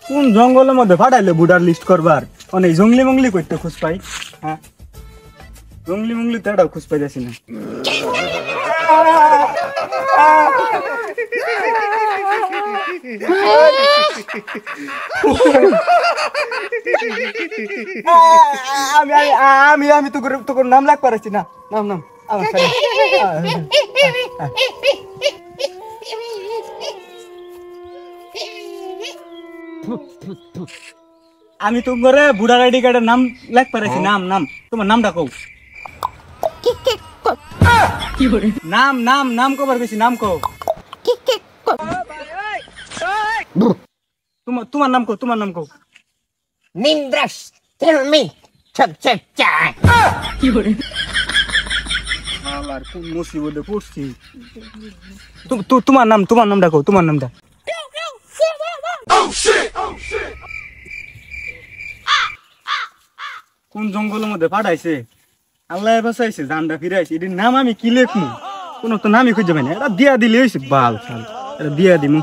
কোন জঙ্গলের মধ্যে ফাটাইলে ভোটার লিস্ট করবার অনেক জঙ্গলি মঙ্গলি করতে খুঁজ পাই। হ্যাঁ জঙ্গলি মঙ্গলি তো এটাও খুঁজ পাই যাচ্ছি না। আমি আমি তোর নাম লাগ পারছি না। নাম নাম আমি তো করে ভোটার আইডি কার্ডের নাম লাগ পারছি। নাম নাম তোমার নামটা কও। নাম নাম নাম কবার বেশি নাম কও। তোমার নাম কও, তোমার নাম কও। Mindras, tell me. Chak chak chak. আবার কোন মুসিবতে পড়ছি। তোমার নামটা কও, তোমার নামটা। কোন জঙ্গলের মধ্যে পাঠাইছে আল্লাহ বাঁচাইছে, জানটা ফিরাইছে। এটির নাম আমি কি লেখমু? কোনো তো নামই খুঁজে পাই না। এটা দিয়া দিলে হয়েছে বাল, এটা দিয়া দিমু।